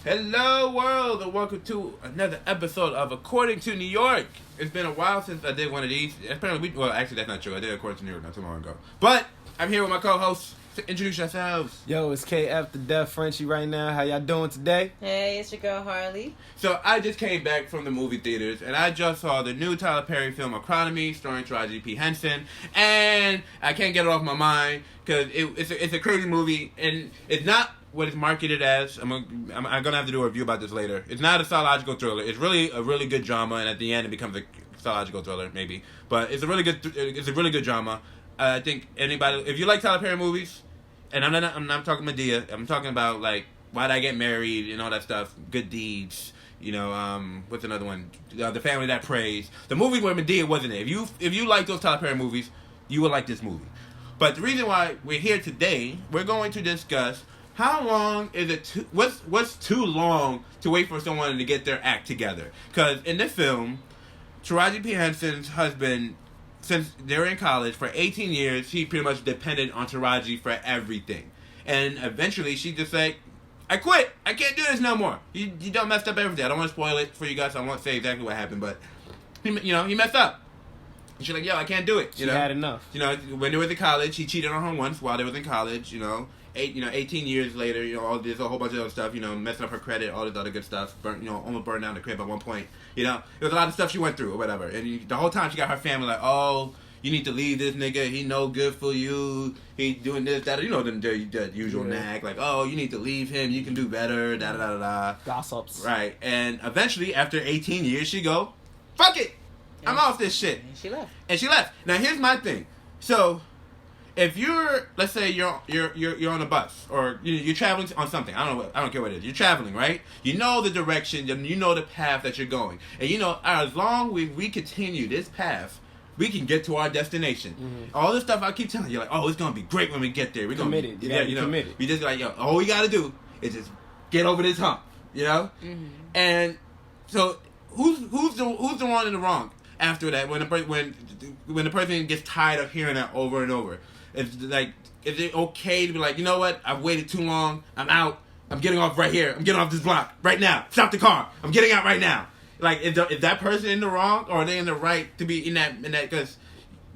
Hello world and welcome to another episode of According to New York. It's been a while since I did one of these. Apparently, actually that's not true. I did According to New York not too long ago. But I'm here with my co-hosts. Introduce yourselves. Yo, it's KF the Deaf Frenchie right now. How y'all doing today? Hey, it's your girl Harley. So I just came back from the movie theaters and I just saw the new Tyler Perry film Acrimony starring Taraji P. Henson, and I can't get it off my mind because it's a crazy movie and it's not what it's marketed as. I'm gonna have to do a review about this later. It's not a psychological thriller. It's really a really good drama, and at the end it becomes a psychological thriller maybe. But it's a really good drama. I think anybody, if you like Tyler Perry movies, and I'm not talking Medea. I'm talking about like Why'd I Get Married and all that stuff. Good Deeds. You know, what's another one? The Family That Prays. The movie where Medea wasn't it. If you like those Tyler Perry movies, you will like this movie. But the reason why we're here today, we're going to discuss how long is it? What's too long to wait for someone to get their act together? Because in this film, Taraji P. Henson's husband, since they were in college for 18 years, he pretty much depended on Taraji for everything. And eventually, she just like, I quit. I can't do this no more. You done messed up everything. I don't want to spoil it for you guys. So I won't say exactly what happened, but he messed up. And she's like, yo, I can't do it. She had enough. You know, when they was in college, he cheated on her once while they was in college. 18 years later, there's a whole bunch of other stuff, messing up her credit, all this other good stuff, almost burned down the crib at one point, there was a lot of stuff she went through or whatever, and the whole time she got her family like, oh, you need to leave this nigga, he no good for you, he doing this, that, the usual nag, like, oh, you need to leave him, you can do better, da-da-da-da-da. Gossips. Right, and eventually, after 18 years, she go, fuck it, I'm off this shit. And she left. Now, here's my thing. So, if you're, let's say you're on a bus or you're traveling on something, I don't care what it is. You're traveling, right? You know the direction, you know the path that you're going, and as long as we continue this path, we can get to our destination. Mm-hmm. All this stuff I keep telling you, like, oh, it's gonna be great when we get there. We're committed. Committed. We just like, yo, all we gotta do is just get over this hump, Mm-hmm. And so who's the one in the wrong after that when the person gets tired of hearing that over and over? Is it okay to be like, you know what? I've waited too long. I'm out. I'm getting off right here. I'm getting off this block right now. Stop the car. I'm getting out right now. Like, is that person in the wrong or are they in the right to be in that? Because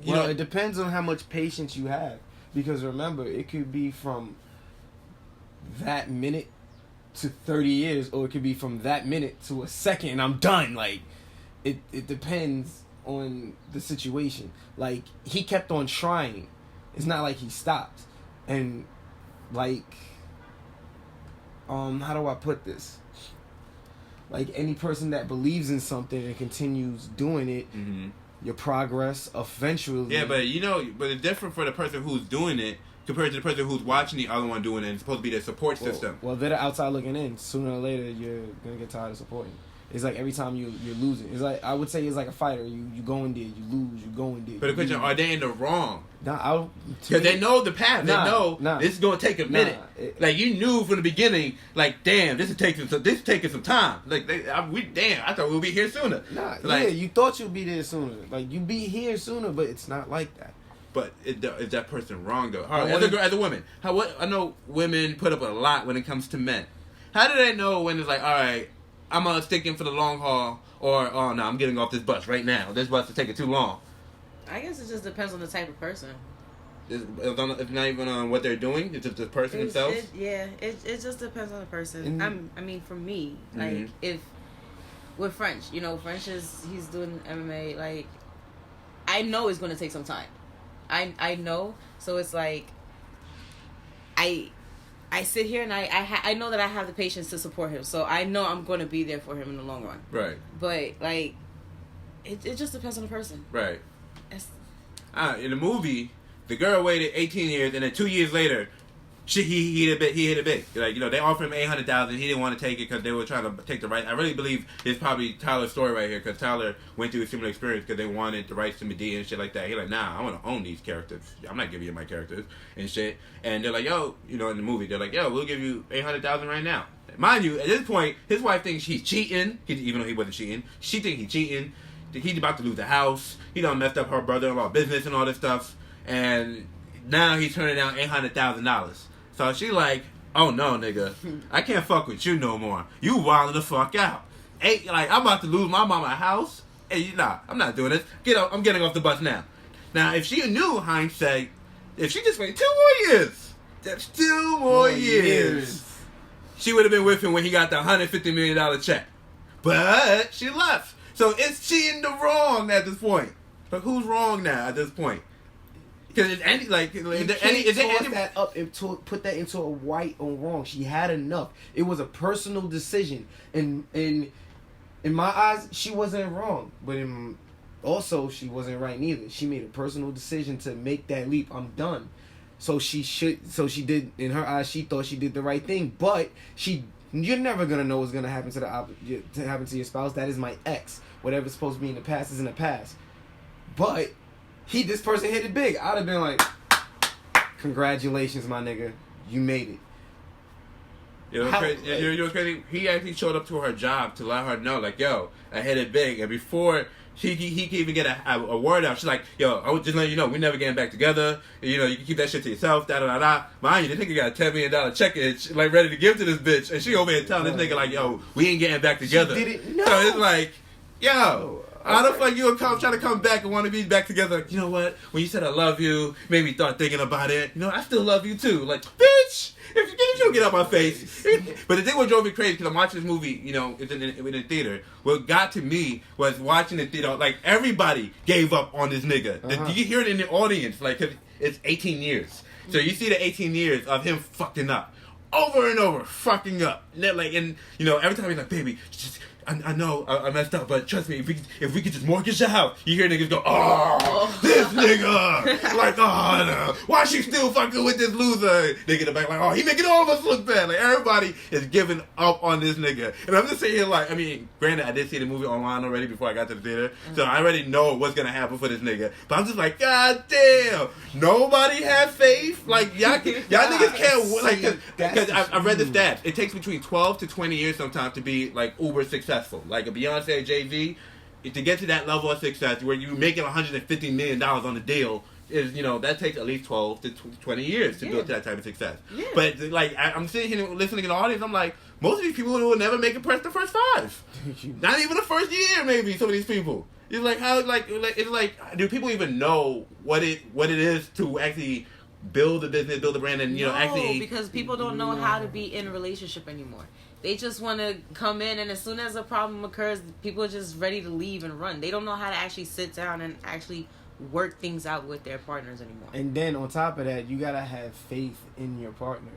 it depends on how much patience you have. Because remember, it could be from that minute to 30 years, or it could be from that minute to a second, and I'm done. Like, it depends on the situation. Like, he kept on trying. It's not like he stopped. And, like, how do I put this? Like, any person that believes in something and continues doing it, mm-hmm. your progress eventually... Yeah, but it's different for the person who's doing it compared to the person who's watching the other one doing it. It's supposed to be their support system. Well, they're the outside looking in. Sooner or later, you're going to get tired of supporting. It's like every time you're losing. It's like, I would say it's like a fighter. You go in there, you lose, you go in there. But the question, are they in the wrong? Nah, because they know the path. They know this is going to take a minute. Like, you knew from the beginning, like, damn, this is taking some time. Like, I thought we'd be here sooner. You thought you'd be there sooner. Like, you'd be here sooner, but it's not like that. But is that person wrong, though? As a woman, I know women put up a lot when it comes to men. How do they know when it's like, all right, I'm going to stick in for the long haul, or, oh, no, I'm getting off this bus right now. This bus is taking too long. I guess it just depends on the type of person. It's not even on what they're doing. It's just the person themselves. It just depends on the person. Mm-hmm. For me, like, mm-hmm. if with French, French he's doing MMA. Like, I know it's going to take some time. I know. So it's like, I sit here and I know that I have the patience to support him. So I know I'm going to be there for him in the long run. Right. But, like, it just depends on the person. Right. In the movie, the girl waited 18 years, and then 2 years later, he hit it big. Like, they offered him $800,000. He didn't want to take it because they were trying to take the right. I really believe it's probably Tyler's story right here, because Tyler went through a similar experience because they wanted the rights to Medea and shit like that. He's like, nah, I want to own these characters. I'm not giving you my characters and shit. And they're like, yo, in the movie, they're like, yo, we'll give you $800,000 right now. Mind you, at this point, his wife thinks he's cheating, even though he wasn't cheating. She thinks he's cheating. He's about to lose the house. He done messed up her brother-in-law business and all this stuff. And now he's turning down $800,000. So she like, oh no, nigga, I can't fuck with you no more. You wildin' the fuck out. Hey, like, I'm about to lose my mama house. Hey, nah, I'm not doing this. I'm getting off the bus now. Now, if she knew hindsight, if she just waited 2 more years, that's 2 more years. She would have been with him when he got the $150 million check. But she left. So is she in the wrong at this point? But who's wrong now at this point? Because is any like you is there can't any is there toss any that up and put that into a right or wrong. She had enough. It was a personal decision, and in my eyes, she wasn't wrong. But also, she wasn't right neither. She made a personal decision to make that leap. I'm done. So she did. In her eyes, she thought she did the right thing. But you're never gonna know what's gonna happen to happen to your spouse. That is my ex. Whatever's supposed to be in the past is in the past. But this person hit it big. I'd have been like, congratulations, my nigga. You made it. You know what's crazy? He actually showed up to her job to let her know, like, yo, I hit it big. And before he can even get a word out, she's like, yo, I was just letting you know, we're never getting back together. You know, you can keep that shit to yourself, da-da-da-da. Mind you, this nigga got a $10 million check and like ready to give to this bitch. And she over here telling this nigga, like, yo, we ain't getting back together. She didn't know. So it's like, yo, how the fuck you trying to come back and want to be back together? Like, you know what? When you said I love you, made me start thinking about it. You know, I still love you too. Like, bitch, if you don't get out my face. But the thing what drove me crazy, because I'm watching this movie, you know, it's in the theater. What got to me was watching the theater, like, everybody gave up on this nigga. You can hear it in the audience, like, 'cause it's 18 years. So you see the 18 years of him fucking up. Over and over, fucking up. And then, like, and, you know, every time he's like, baby, just... I know I messed up, but trust me, if we could just mortgage the house, you hear niggas go, oh, this nigga, like, oh, no. Why she still fucking with this loser? They get it back like, oh, he making all of us look bad. Like, everybody is giving up on this nigga. And I'm just sitting here like, I mean, granted, I did see the movie online already before I got to the theater, so I already know what's gonna happen for this nigga. But I'm just like, god damn, nobody has faith. Like, y'all niggas can't, like, because I read the stats. It takes between 12 to 20 years sometimes to be, like, uber successful. Like a Beyonce, Jay-Z, to get to that level of success where you're making $150 million on the deal is, you know, that takes at least 12 to 20 years to build to that type of success. Yeah. But like, I'm sitting here listening to the audience, I'm like, most of these people will never make it past the first 5. Not even the first year, maybe, some of these people. It's like, how, like, it's like, do people even know what it is to actually build a business, build a brand, and, you know, actually... because people don't know how to be in a relationship anymore. They just want to come in, and as soon as a problem occurs, people are just ready to leave and run. They don't know how to actually sit down and actually work things out with their partners anymore. And then on top of that, you gotta have faith in your partner,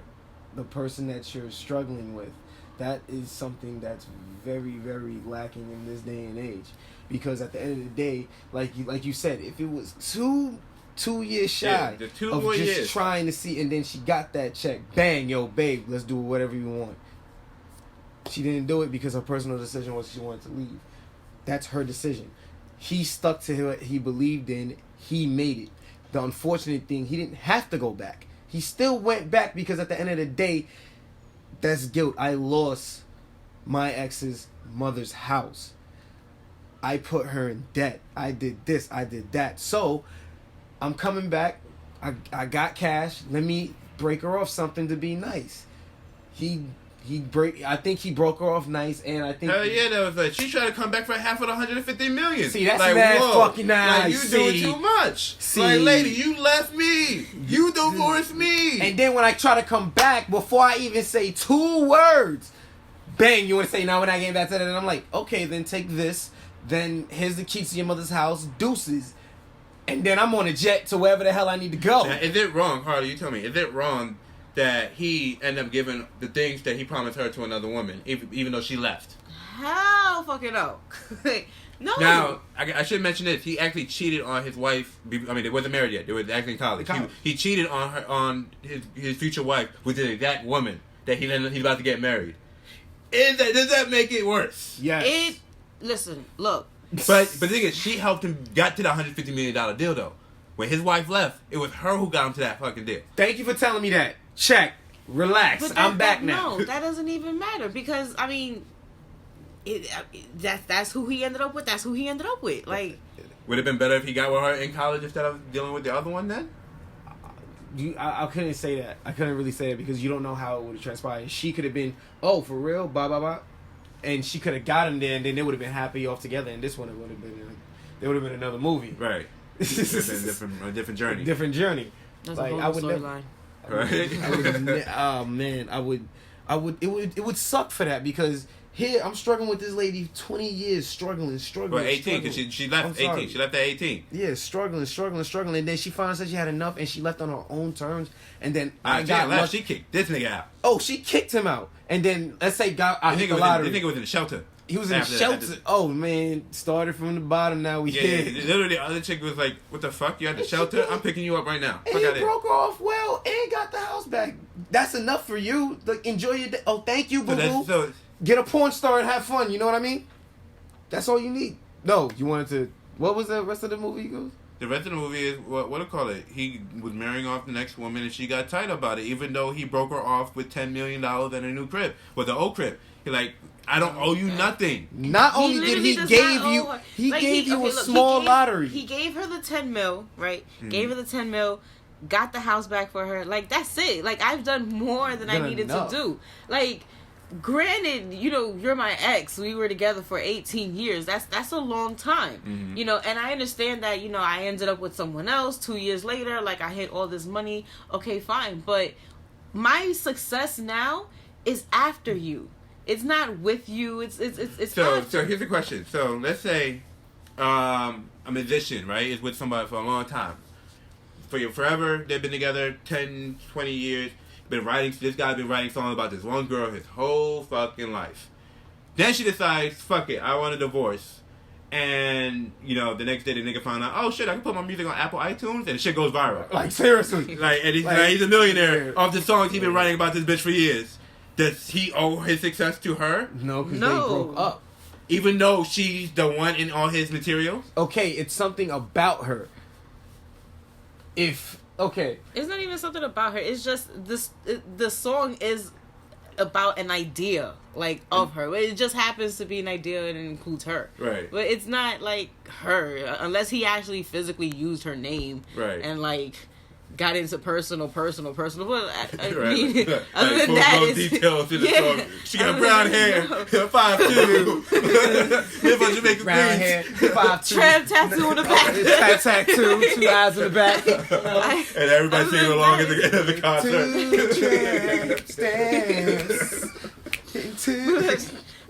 the person that you're struggling with. That is something that's very, very lacking in this day and age. Because at the end of the day, like you said, if it was two years shy of just trying to see, and then she got that check, bang, yo, babe, let's do whatever you want. She didn't do it because her personal decision was she wanted to leave. That's her decision. He stuck to what he believed in. He made it. The unfortunate thing, he didn't have to go back. He still went back because at the end of the day, that's guilt. I lost my ex's mother's house. I put her in debt. I did this. I did that. So, I'm coming back. I got cash. Let me break her off something to be nice. I think he broke her off nice, and I think... Hell yeah, that was like, she tried to come back for half of the $150 million. See, that's like, mad whoa, fucking nice. Like, you doing too much. Like, lady, you left me. You divorced me. And then when I try to come back, before I even say 2 words, bang, you want to say, now we're not getting back to that. And I'm like, okay, then take this. Then here's the keys to your mother's house. Deuces. And then I'm on a jet to wherever the hell I need to go. Now, is it wrong, Harley, you tell me, is it wrong that he ended up giving the things that he promised her to another woman, even though she left? Hell fucking no. No. Now, I should mention this. He actually cheated on his wife. I mean, they wasn't married yet. They were actually in college. He cheated on her, on his future wife with the exact woman that he's about to get married. Does that make it worse? Yes. Listen, look. But the thing is, she helped him got to the $150 million deal, though. When his wife left, it was her who got him to that fucking deal. Thank you for telling me that. Check. Relax. I'm back now. No, that doesn't even matter because, I mean, that's who he ended up with. That's who he ended up with. Like, would it have been better if he got with her in college instead of dealing with the other one then? I couldn't say that. I couldn't really say that because you don't know how it would have transpired. She could have been, oh, for real, blah blah blah, and she could have got him there, and then they would have been happy off together. And this one, it would have been, there would have been another movie. Right. A different journey. Different journey. That's like a I whole would storyline. Right. Oh man, it would suck for that because here I'm struggling with this lady 20 years struggling. Well, 18 because she left 18. She left at 18. Yeah, struggling, and then she finally said she had enough and she left on her own terms. And then She kicked this nigga out. Oh, she kicked him out. And then let's say I hit the lottery. The nigga was in the shelter. He was in the shelter. Oh man, started from the bottom. Now we here. Literally, the other chick was like, "What the fuck? You at the shelter? I'm picking you up right now." And he broke off well and got the house back. That's enough for you. Like, enjoy your day. Oh, thank you, boo boo. Get a porn star and have fun. You know what I mean? That's all you need. No, you wanted to. What was the rest of the movie? Goes. The rest of the movie is what do you call it? He was marrying off the next woman, and she got tight about it, even though he broke her off with $10 million and a new crib, with the old crib. He like, I don't owe you nothing. Not only did he gave you, he gave you a small lottery. He gave her the 10 mil, right? Mm-hmm. Gave her the 10 mil, got the house back for her. Like, that's it. Like, I've done more than I needed to do. Like, granted, you know, you're my ex. We were together for 18 years. That's a long time. Mm-hmm. You know, and I understand that, you know, I ended up with someone else 2 years later. Like, I hit all this money. Okay, fine. But my success now is after you. It's not with you. It's so here's the question. So let's say a musician, right, is with somebody for a long time. Forever, they've been together 10, 20 years. This guy's been writing songs about this one girl his whole fucking life. Then she decides, fuck it, I want a divorce. And, you know, the next day the nigga found out, oh shit, I can put my music on Apple iTunes, and shit goes viral. Like, seriously. And he's a millionaire off the songs he's been writing about this bitch for years. Does he owe his success to her? No, because they broke up. Even though she's the one in all his materials? Okay, it's something about her. Okay. It's not even something about her. It's just the song is about an idea, like, of her. It just happens to be an idea and it includes her. Right. But it's not, like, her. Unless he actually physically used her name. Right. And, like, got into personal. But I Right. mean, Like, other than that, details in the song. She got brown hair, 5'2", live on Jamaica Brown Queens. hair, 5'2". tramp tattoo in the back. Fat tattoo, 2 eyes in the back. And everybody singing along at the concert. 2 tramp stamps.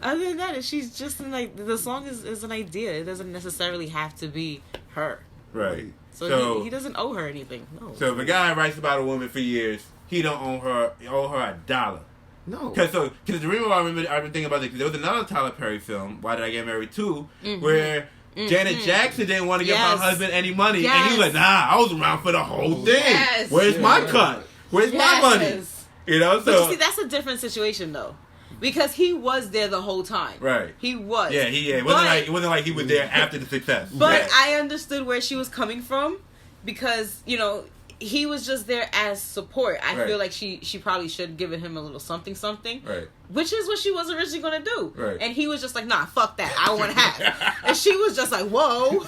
Other than that, she's just in, like, the song is an idea. It doesn't necessarily have to be her. Right. So he doesn't owe her anything. No. So if a guy writes about a woman for years, he don't owe her $1. No. Because the reason why I've been thinking about it, because there was another Tyler Perry film, Why Did I Get Married 2, where Janet Jackson didn't want to give her husband any money. And he was like, nah, I was around for the whole thing. Yes. Where's my cut? Where's my money? You know, so. But you see, that's a different situation, though. Because he was there the whole time. Right. He was. Yeah, it wasn't like he was there after the success. But I understood where she was coming from because, you know, he was just there as support. I feel like she probably should have given him a little something. Right. Which is what she was originally going to do. Right. And he was just like, nah, fuck that. I want half. And she was just like, whoa.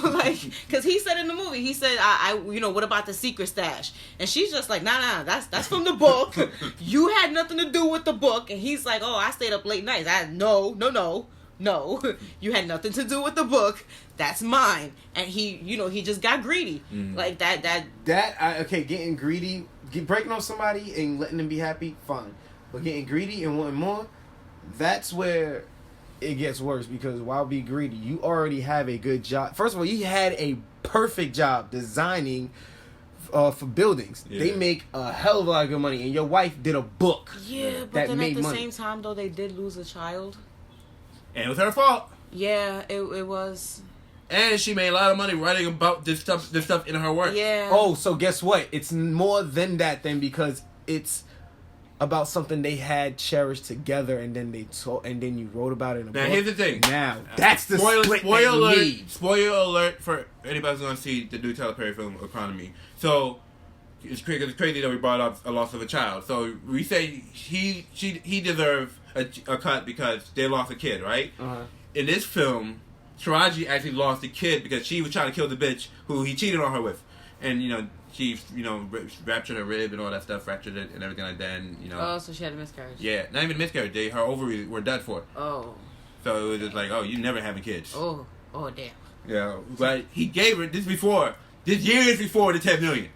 Like, because he said in the movie, he said, you know, what about the secret stash? And she's just like, nah, that's from the book. You had nothing to do with the book. And he's like, oh, I stayed up late nights. No. You had nothing to do with the book. That's mine. And he, you know, he just got greedy. Like getting greedy, breaking off somebody and letting them be happy, fine. But getting greedy and wanting more, that's where it gets worse. Because while being greedy, you already have a good job. First of all, you had a perfect job designing for buildings. Yeah. They make a hell of a lot of good money. And your wife did a book. Yeah, but that then made at the money. same time, though, they did lose a child. And it was her fault. Yeah, it was. And she made a lot of money writing about this stuff in her work. Yeah. Oh, so guess what? It's more than that then, because it's about something they had cherished together, and then you wrote about it in a book. Now here's the thing. Now that's the spoiler that you need. Spoiler alert for anybody who's going to see the new Tyler Perry film Acrimony. So it's crazy that we brought up a loss of a child. So we say he deserved a cut because they lost a kid, right? Uh-huh. In this film, Taraji actually lost a kid because she was trying to kill the bitch who he cheated on her with. And, you know, she, ruptured her rib and all that stuff, fractured it and everything like that, and Oh, so she had a miscarriage. Yeah, not even miscarriage. Her ovaries were done for. Oh. So it was just like, oh, you never having kids. Oh damn. Yeah, but he gave her this years before the $10 million.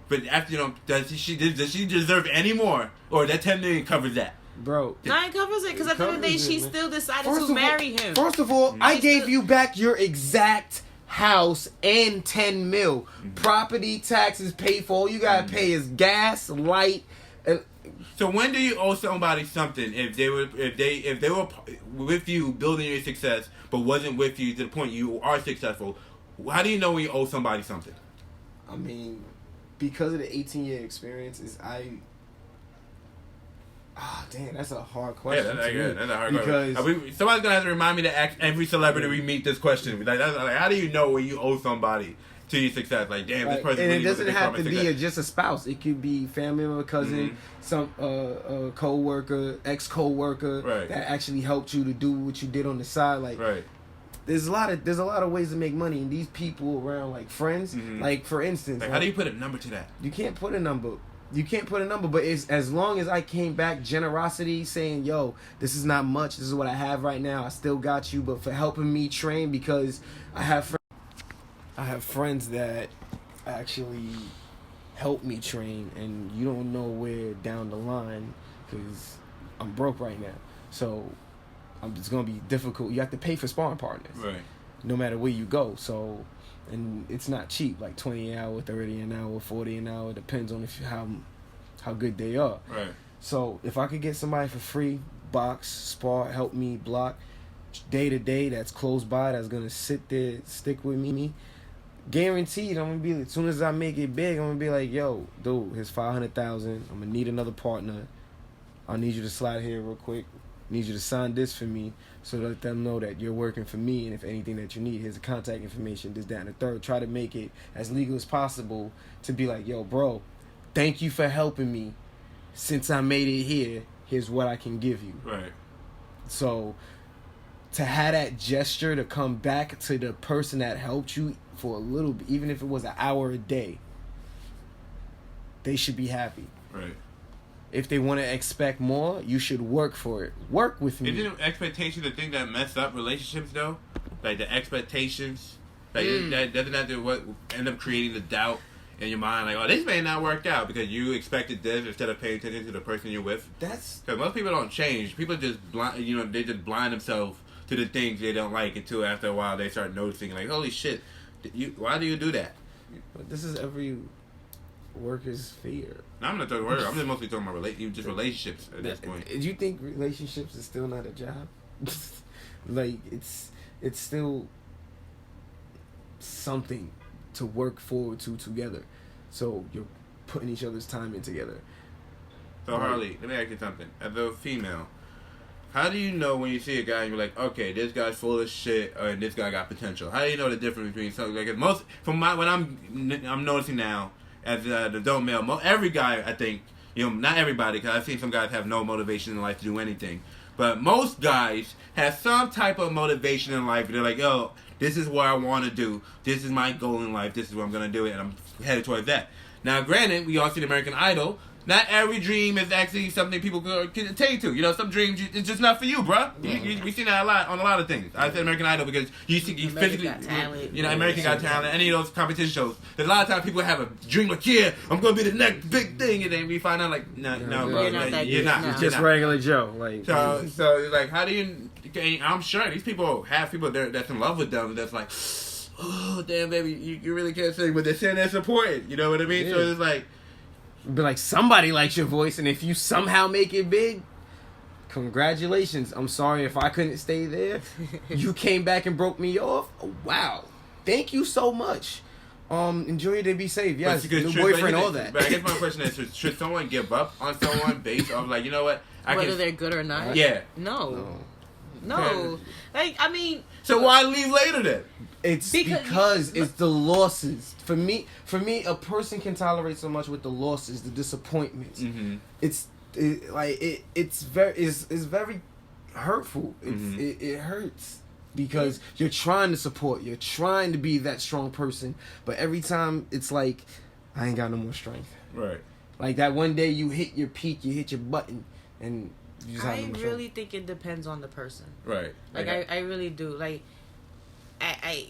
But after does she deserve any more, or that $10 million covers that? Bro, no, it covers it because at the end of the day, she still decided to marry him. First of all, I gave you back your exact house and $10 million. Property taxes paid for. All you gotta pay is gas, light. So when do you owe somebody something if they were with you building your success but wasn't with you to the point you are successful? How do you know when you owe somebody something? I mean, because of the 18-year experience, damn, that's a hard question. Yeah, that's a hard question. Somebody's gonna have to remind me to ask every celebrity we meet this question. Like, how do you know when you owe somebody to your success? Like, damn, this person. And really it doesn't have to be success. just a spouse. It could be family member, cousin, some co-worker, ex-co-worker that actually helped you to do what you did on the side. Like, there's a lot of ways to make money, and these people around, like friends, like for instance, like, how do you put a number to that? You can't put a number. But it's as long as I came back, generosity, saying, yo, this is not much. This is what I have right now. I still got you, but for helping me train, because I have friends that actually help me train, and you don't know where down the line, because I'm broke right now. So it's going to be difficult. You have to pay for sparring partners. Right. No matter where you go. So... And it's not cheap, like 20 an hour, 30 an hour, 40 an hour. Depends on how good they are. Right. So if I could get somebody for free, box, spar, help me block, day to day, that's close by, that's gonna sit there, stick with me, guaranteed, I'm gonna be, as soon as I make it big, I'm gonna be like, yo, dude, here's $500,000. I'm gonna need another partner. I need you to slide here real quick. Need you to sign this for me, so let them know that you're working for me, and if anything that you need, here's the contact information, this, that, and the third. Try to make it as legal as possible to be like, yo, bro, thank you for helping me. Since I made it here, here's what I can give you. Right. So to have that gesture to come back to the person that helped you for a little bit, even if it was an hour a day, they should be happy. Right. If they want to expect more, you should work for it. Work with me. Isn't expectation the thing that mess up relationships, though? Like, the expectations, like that doesn't have to end up creating the doubt in your mind. Like, oh, this may not work out because you expected this instead of paying attention to the person you're with. Because most people don't change. People just they just blind themselves to the things they don't like until after a while they start noticing. Like, holy shit, why do you do that? But this is every worker's fear. No, I'm not talking work. I'm just mostly talking about relationships at this point. Do you think relationships is still not a job? Like, it's still something to work forward to together. So you're putting each other's time in together. So Harley, let me ask you something. As a female, how do you know when you see a guy and you're like, okay, this guy's full of shit, and this guy got potential? How do you know the difference between something like what I'm noticing now as an adult male, every guy, I think, not everybody, because I've seen some guys have no motivation in life to do anything, but most guys have some type of motivation in life. They're like, yo, this is what I want to do. This is my goal in life. This is what I'm going to do it, and I'm headed towards that. Now, granted, we all see the American Idol. Not every dream is actually something people can attain to. Some dreams, it's just not for you, bruh. We've seen that a lot on a lot of things. I said American Idol because you physically, Got Talent. American Got Talent, any of those competition shows. There's a lot of times people have a dream like, yeah, I'm going to be the next big thing, and then we find out like, no, bro, you're not. It's just regular Joe. Like, so like, how do you? I'm sure these people have people that's in love with them. That's like, oh damn, baby, you really can't sing, but they're saying they're supporting. You know what I mean? Yeah. So it's like. But like, somebody likes your voice, and if you somehow make it big, congratulations. I'm sorry if I couldn't stay there. You came back and broke me off. Oh, wow. Thank you so much. Enjoy your day, be safe. Yes, new boyfriend, all that. But I guess my question is, should someone give up on someone based off like, you know what? Whether they're good or not? Yeah. No. Like, I mean. So why leave later then? It's because it's the losses. For me, a person can tolerate so much with the losses, the disappointments. Mm-hmm. It's very hurtful. It hurts because you're trying to support, you're trying to be that strong person, but every time it's like I ain't got no more strength. Right. Like that one day you hit your peak, you hit your button, and you just have no more strength. I really think it depends on the person. Right. Like I really do. Like I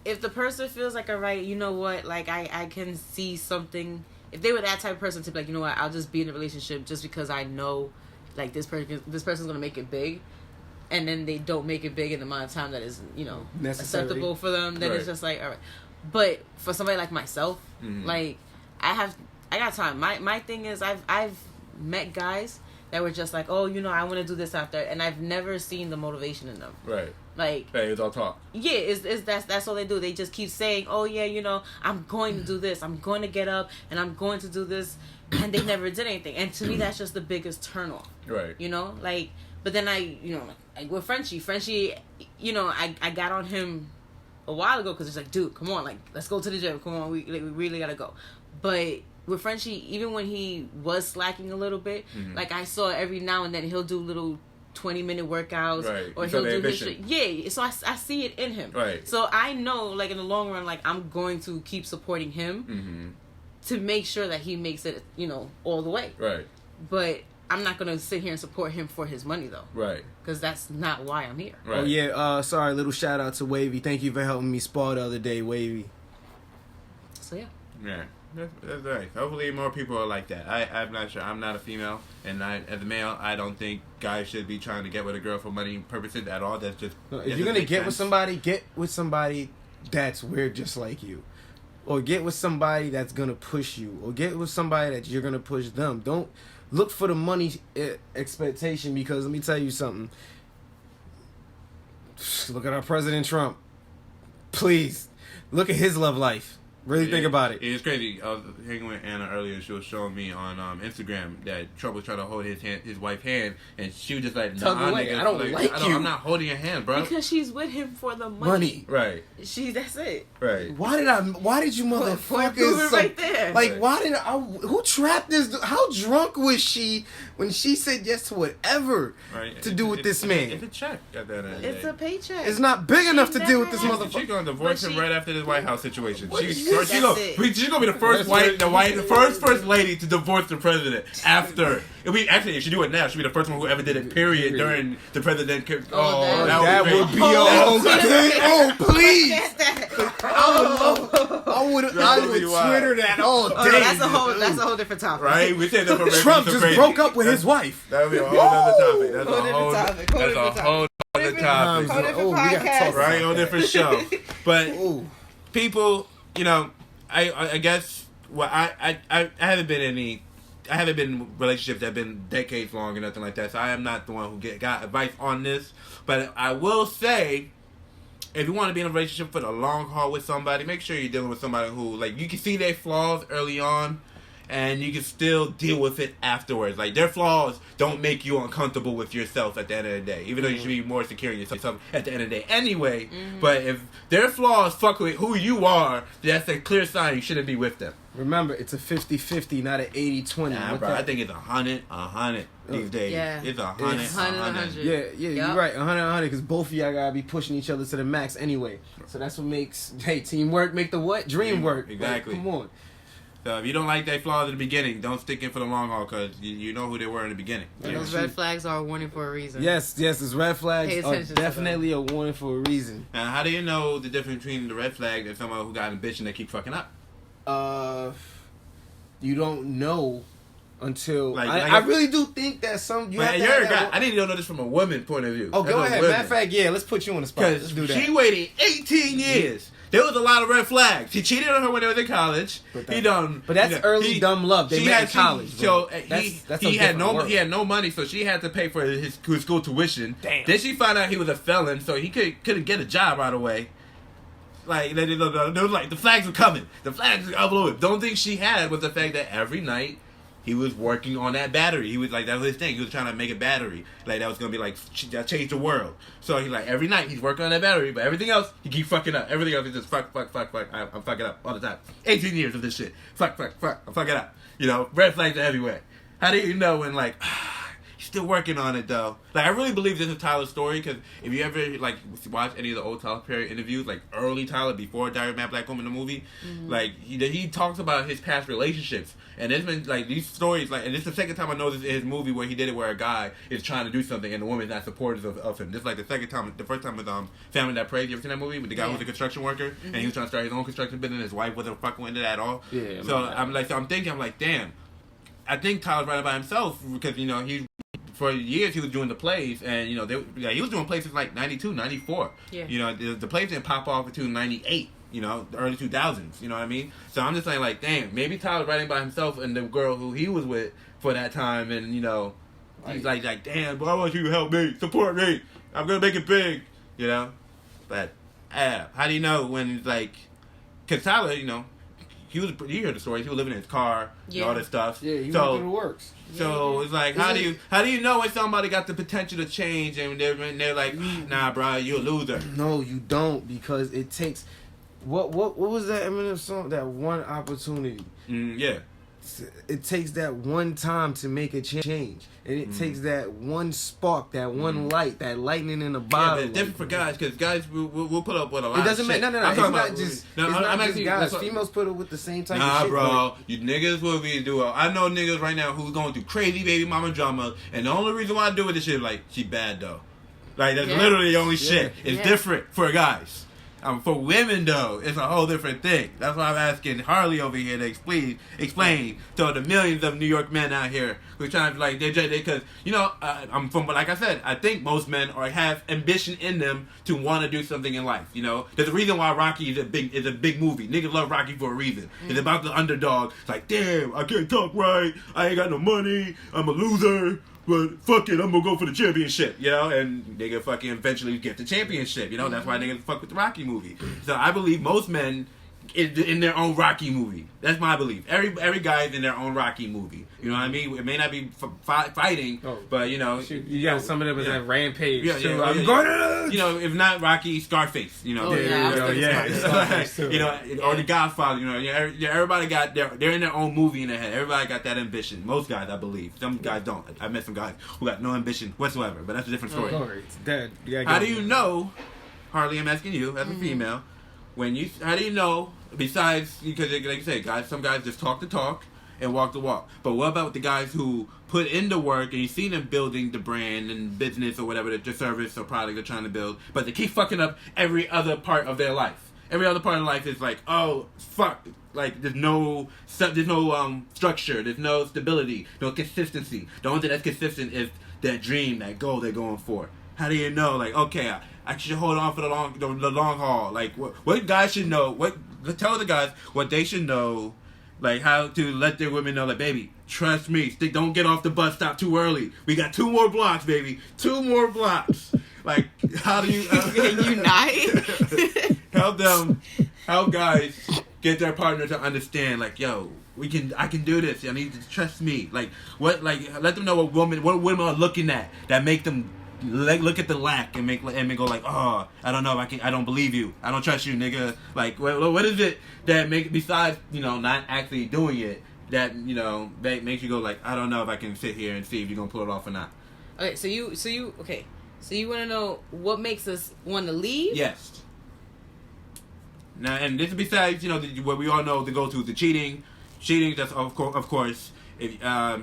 if the person feels like, all right, you know what, like I can see something. If they were that type of person to be like, you know what, I'll just be in a relationship just because I know, like this person's gonna make it big, and then they don't make it big in the amount of time that is, you know, necessary, acceptable for them. Then it's just like, all right. But for somebody like myself, like I got time. My thing is I've met guys that were just like, oh, you know, I want to do this after, and I've never seen the motivation in them. Right. Like, hey, it's all talk. Yeah, it's that's all they do. They just keep saying, oh yeah, you know, I'm going to do this. I'm going to get up and I'm going to do this, and they never did anything. And to me, that's just the biggest turn off. Right. You know, like, but then like with Frenchie, you know, I got on him a while ago because it's like, dude, come on, like, let's go to the gym. Come on, we really gotta go. But with Frenchie, even when he was slacking a little bit, like I saw every now and then he'll do little 20-minute workouts, right. Or he'll do his shit. Yeah, so I see it in him. Right. So I know, like, in the long run, like, I'm going to keep supporting him to make sure that he makes it, you know, all the way. Right. But I'm not going to sit here and support him for his money, though. Right. Because that's not why I'm here. Right. Oh, yeah. Sorry, little shout out to Wavy. Thank you for helping me spar the other day, Wavy. So, yeah. Yeah. That's right. Hopefully more people are like that. I'm not sure. I'm not a female, and as a male, I don't think guys should be trying to get with a girl for money purposes at all. That's just... No, if you're going to get with somebody that's weird just like you. Or get with somebody that's going to push you. Or get with somebody that you're going to push them. Don't look for the money expectation, because let me tell you something. Look at our President Trump. Please. Look at his love life. Really think about it. It's crazy. I was hanging with Anna earlier. She was showing me on Instagram that Trump was trying to hold his wife's hand, and she was just like, "Nah, nigga, I don't like you. I'm not holding your hand, bro." Because she's with him for the money. Right. That's it. Right. Why did you motherfuckers right there. Like, who trapped this? How drunk was she when she said yes to whatever to do with this man? It's a check at that end. It's a paycheck. It's not big enough to deal with this motherfucker. She's gonna divorce him right after this White House situation. She's That's gonna be the first lady to divorce the president after. If she do it now, she'll be the first one who ever did it. Period. During the president. That would be oh please. I would Twitter that all day. That's a whole different topic. Right? We said that for Trump just broke up with his wife. That would be a whole other topic. That's a whole other topic. We got to talk right on a different show. But people, you know, I guess I haven't been in relationships that have been decades long or nothing like that. So I am not the one who got advice on this. But I will say, if you want to be in a relationship for the long haul with somebody, make sure you're dealing with somebody who, like, you can see their flaws early on, and you can still deal with it afterwards. Like, their flaws don't make you uncomfortable with yourself at the end of the day, even though you should be more secure in yourself at the end of the day anyway. But if their flaws fuck with who you are, that's a clear sign you shouldn't be with them. Remember, it's a 50-50, not an 80-20. Nah, bro, I think it's 100 these days. Yeah. It's 100. Yeah, you're right, 100, because both of y'all gotta be pushing each other to the max anyway. So that's what makes, teamwork make the what? Dream work. Exactly. Like, come on. So if you don't like their flaws in the beginning, don't stick in for the long haul, because you know who they were in the beginning. And those red flags are a warning for a reason. Yes, those red flags are definitely a warning for a reason. Now, how do you know the difference between the red flag and someone who got an ambition that keep fucking up? You don't know until I really do think that you're a guy. I need to know this from a woman's point of view. Oh, go ahead. Matter of fact, let's put you on the spot. Let's do that. She waited 18 years. There was a lot of red flags. He cheated on her when they was in college. But that's early dumb love. They met in college. So he had no money, so she had to pay for his school tuition. Damn. Then she found out he was a felon, so he couldn't get a job right away. Like, they was like, the flags were coming. The flags were uploaded. The only thing she had was the fact that every night he was working on that battery. He was like, that was his thing. He was trying to make a battery. Like, that was going to be like, that changed the world. So he's like, every night he's working on that battery, but everything else, he keep fucking up. Everything else is just fuck. I'm fucking up all the time. 18 years of this shit. Fuck. I'm fucking up. You know, red flags are everywhere. How do you know when, like, He's still working on it though. Like I really believe this is Tyler's story because if you ever like watch any of the old Tyler Perry interviews, like early Tyler before Diary of a Mad Black Woman the movie, like he talks about his past relationships, and there's been like these stories like, and this is the second time I know this in his movie where he did it where a guy is trying to do something and the woman's not supportive of him. This is like the second time. The first time was Family That Prays. You ever seen that movie with the guy who's a construction worker and he was trying to start his own construction business. His wife wasn't fucking into that at all. Yeah. So I'm like, damn. I think Tyler's right by himself because he for years he was doing the plays and he was doing plays since like 92, 94. Yeah. The plays didn't pop off until 98. The early 2000s. You know what I mean? So I'm just saying like, damn, maybe Tyler's writing by himself and the girl who he was with for that time and he's like, damn, bro, I want you to help me, support me. I'm gonna make it big. But how do you know when it's like, because Tyler, you heard the stories. He was living in his car and all this stuff. Yeah, he went through the works. So it's like, how do you know when somebody got the potential to change and they're like, nah, bro, you're a loser? No, you don't, because it takes what was that Eminem song? That one opportunity. Yeah. It takes that one time to make a change, and it takes that one spark, that one light, that lightning in the bottle. Yeah, but it's different for guys because guys we'll put up with a lot. It doesn't of shit. matter. No. I'm It's talking not about just. no, It's I'm not just actually, guys. Females put up with the same type of nah, shit. bro. You niggas will be do. I know niggas right now who's going through crazy baby mama drama, and the only reason why I do with this shit is like she bad though. Like that's literally the only shit. It's different for guys. For women, though, it's a whole different thing. That's why I'm asking Harley over here to explain to the millions of New York men out here who are trying to, like, because, I'm from, like I said, I think most men have ambition in them to want to do something in life, There's a reason why Rocky is a big movie. Niggas love Rocky for a reason. It's about the underdog. It's like, damn, I can't talk right. I ain't got no money. I'm a loser. But fuck it, I'm gonna go for the championship, and nigga fucking eventually get the championship, That's why niggas fuck with the Rocky movie. So I believe most men in their own Rocky movie. That's my belief. Every guy is in their own Rocky movie. You know what I mean? It may not be fighting, but you got some of them as that rampage. I'm going if not Rocky, Scarface. Or the Godfather. Everybody got they're in their own movie in their head. Everybody got that ambition. Most guys, I believe. Some guys don't. I met some guys who got no ambition whatsoever, but that's a different story. How do you know, Harley? I'm asking you as a female. How do you know? Besides, because like you say, guys, some guys just talk the talk and walk the walk. But what about the guys who put in the work and you see them building the brand and business or whatever, the service or product they're trying to build, but they keep fucking up every other part of their life? Every other part of life is like, oh, fuck. Like, there's no structure, there's no stability, no consistency. The only thing that's consistent is that dream, that goal they're going for. How do you know? Like, okay, I should hold on for the long haul. Like, what guys should know? Tell the guys what they should know. Like, how to let their women know, like, baby, trust me. Don't get off the bus stop too early. We got 2 more blocks, baby. 2 more blocks. Like, how do you unite? Help guys get their partner to understand, like, yo, I can do this. I need to trust me. Like, let them know what women are looking at that make them look at the lack and make go like, oh, I don't know, I don't believe you, I don't trust you, nigga. Like, what is it that besides not actually doing it that that makes you go like, I don't know if I can sit here and see if you're gonna pull it off or not. Okay, so you want to know what makes us want to leave? Yes. Now, and this is besides what we all know the go-to, the cheating. That's of course. If I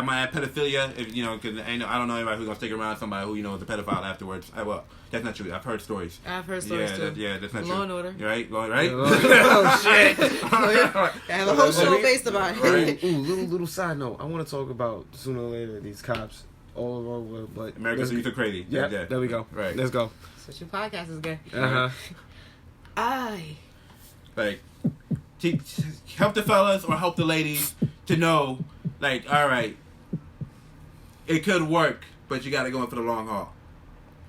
might add pedophilia, because I don't know anybody who's gonna stick around somebody who is a pedophile afterwards. Well, that's not true. I've heard stories. Too. That's not true. Law and Order. Right? Oh shit! I have a whole show based about it. Right. Little side note. I want to talk about sooner or later these cops all over, but America's Youth are crazy. Yeah, there we go. Right. Let's go. Such a podcast is good. Help the fellas or help the ladies to know, like, all right, it could work, but you got to go in for the long haul.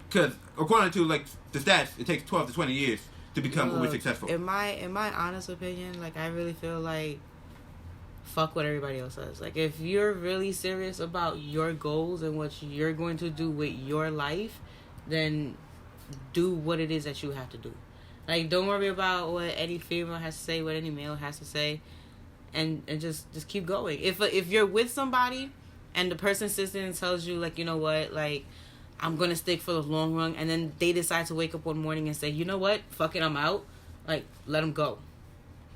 Because according to like the stats, it takes 12 to 20 years to become uber successful. In my honest opinion, like, I really feel like fuck what everybody else says. Like, if you're really serious about your goals and what you're going to do with your life, then do what it is that you have to do. Like, don't worry about what any female has to say, what any male has to say, and just keep going. If you're with somebody and the person sits in and tells you, like, you know what, like, I'm gonna stick for the long run, and then they decide to wake up one morning and say, you know what, fuck it, I'm out. Like, let them go.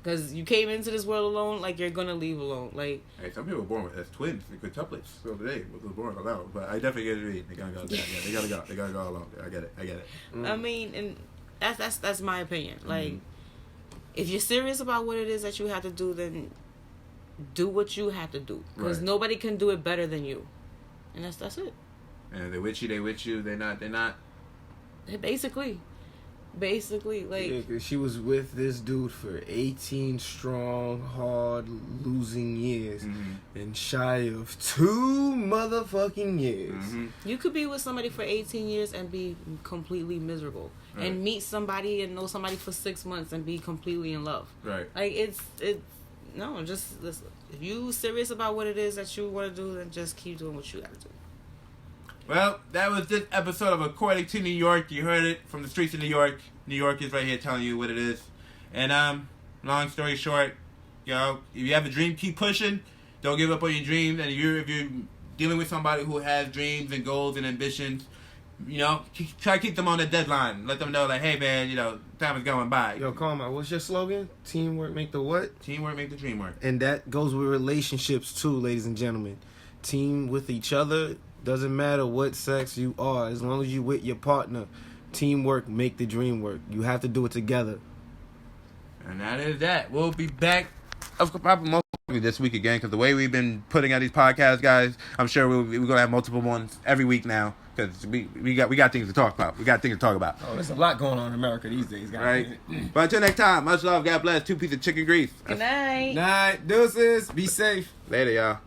Because you came into this world alone, like, you're gonna leave alone. Like, hey, some people are born as twins, quintuplets. So today was born alone, but I definitely get it. They gotta go. They gotta go. They gotta go alone. I get it. I mean, and that's my opinion. Like, if you're serious about what it is that you have to do, then do what you have to do. Because nobody can do it better than you, and that's it. And if they're with you. They're not. Basically, like... Yeah, 'cause she was with this dude for 18 strong, hard, losing years. And shy of 2 motherfucking years. You could be with somebody for 18 years and be completely miserable. And meet somebody and know somebody for 6 months and be completely in love. Right. Like, no, just listen. If you serious about what it is that you want to do, then just keep doing what you got to do. Well, that was this episode of According to New York. You heard it from the streets of New York. New York is right here telling you what it is. And long story short, if you have a dream, keep pushing. Don't give up on your dreams. And if you're dealing with somebody who has dreams and goals and ambitions, try to keep them on the deadline. Let them know, like, hey man, time is going by. Yo, Karma, what's your slogan? Teamwork make the what? Teamwork make the dream work. And that goes with relationships too, ladies and gentlemen. Team with each other. Doesn't matter what sex you are, as long as you with your partner. Teamwork make the dream work. You have to do it together. And that is that. We'll be back probably most this week again, because the way we've been putting out these podcasts, guys, I'm sure we're going to have multiple ones every week now, because we got things to talk about. Oh, there's a lot going on in America these days, guys. Right? But until next time, much love, God bless, 2 pieces of chicken grease. Good night. Night. Deuces. Be safe. Later, y'all.